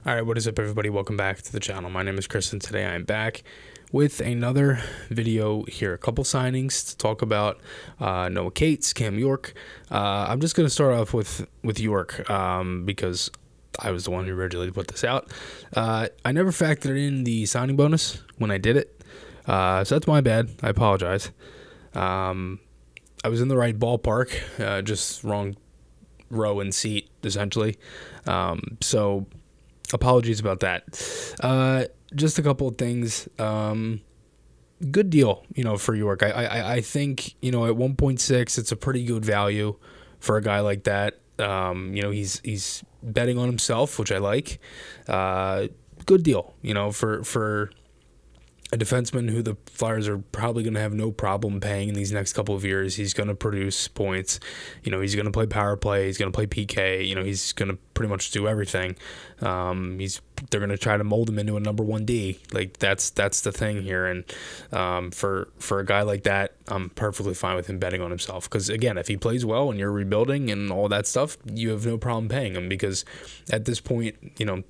Alright, what is up everybody? Welcome back to the channel. My name is Chris and today I am back with another video here. A couple signings to talk about. Noah Cates, Cam York. I'm just going to start off with York because I was the one who originally put this out. I never factored in the signing bonus when I did it. So that's my bad. I apologize. I was in the right ballpark, just wrong row and seat essentially. So apologies about that. Just a couple of things. Good deal, for York. I think, at 1.6, it's a pretty good value for a guy like that. He's betting on himself, which I like. Good deal, for a defenseman who the Flyers are probably going to have no problem paying in these next couple of years. He's going to produce points. He's going to play power play. He's going to play PK. He's going to pretty much do everything. They're going to try to mold him into a number 1D. Like that's the thing here. And for a guy like that, I'm perfectly fine with him betting on himself. Because again, if he plays well and you're rebuilding and all that stuff, you have no problem paying him. Because at this point,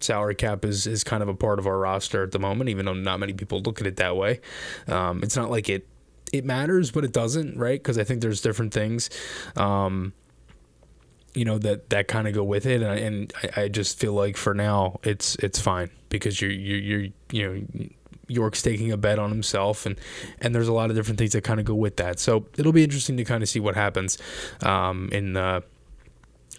salary cap is kind of a part of our roster at the moment, even though not many people look at it that way. It's not like it matters, but it doesn't, right? Because I think there's different things. That kind of go with it, and I just feel like for now it's fine because you're York's taking a bet on himself, and there's a lot of different things that kind of go with that. So it'll be interesting to kind of see what happens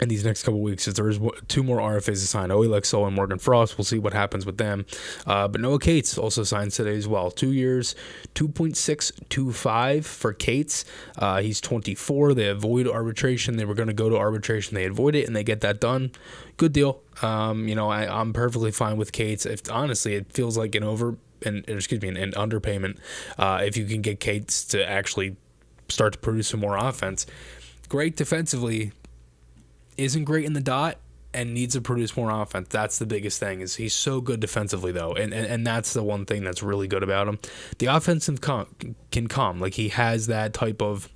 in these next couple of weeks, as there is two more RFAs to sign, Oelexo and Morgan Frost. We'll see what happens with them. But Noah Cates also signed today as well. 2 years, $2.625 for Cates. He's 24. They avoid arbitration. They were going to go to arbitration. They avoid it, and they get that done. Good deal. I'm perfectly fine with Cates. Honestly, it feels like an underpayment. If you can get Cates to actually start to produce some more offense. Great defensively. Isn't great in the dot and needs to produce more offense. That's the biggest thing. Is he's so good defensively though, and that's the one thing that's really good about him. The offensive can come. Like he has that type of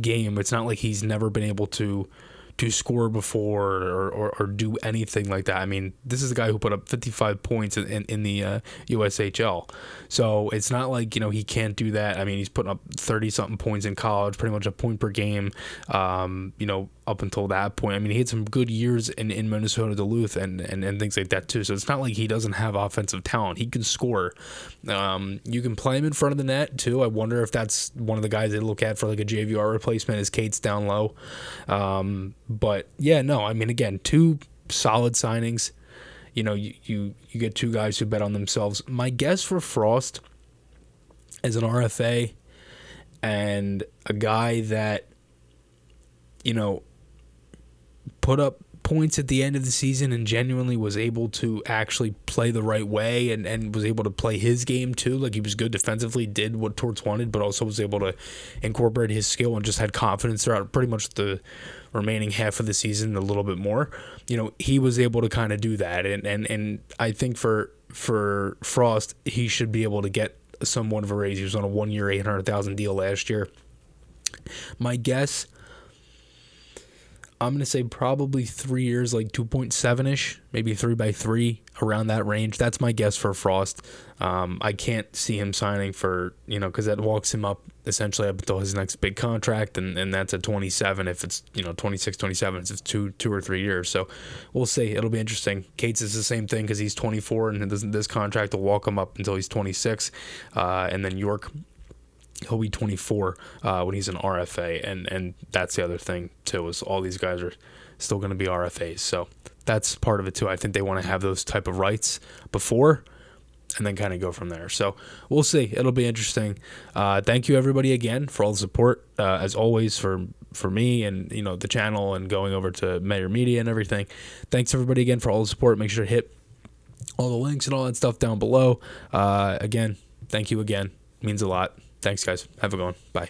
game. It's not like he's never been able to score before or do anything like that. I mean, this is a guy who put up 55 points in the USHL. So it's not like, he can't do that. I mean, he's putting up 30-something points in college, pretty much a point per game, up until that point. I mean, he had some good years in Minnesota, Duluth, and things like that too. So it's not like he doesn't have offensive talent. He can score. You can play him in front of the net too. I wonder if that's one of the guys they look at for like a JVR replacement is Cates down low. But yeah, no, I mean, again, two solid signings. You get two guys who bet on themselves. My guess for Frost as an RFA and a guy that, put up points at the end of the season and genuinely was able to actually play the right way and was able to play his game too. Like he was good defensively, did what Torts wanted, but also was able to incorporate his skill and just had confidence throughout pretty much the remaining half of the season, a little bit more. He was able to kind of do that. And I think for Frost, he should be able to get somewhat of a raise. He was on a 1 year, $800,000 deal last year. My guess, I'm going to say probably 3 years, like 2.7-ish, maybe 3x3, around that range. That's my guess for Frost. I can't see him signing for, because that walks him up essentially up until his next big contract, and that's at 27 if it's, 26, 27, if it's two or 3 years. So we'll see. It'll be interesting. Cates is the same thing because he's 24, and this contract will walk him up until he's 26. And then York, he'll be 24 when he's an RFA, and that's the other thing too, is all these guys are still going to be RFAs. So that's part of it too. I think they want to have those type of rights before and then kind of go from there. So we'll see. It'll be interesting. Thank you everybody again for all the support, as always, for me and the channel and going over to Maher Media and everything. Thanks everybody again for all the support. Make sure to hit all the links and all that stuff down below. Again, thank you again. It means a lot. Thanks, guys. Have a good one. Bye.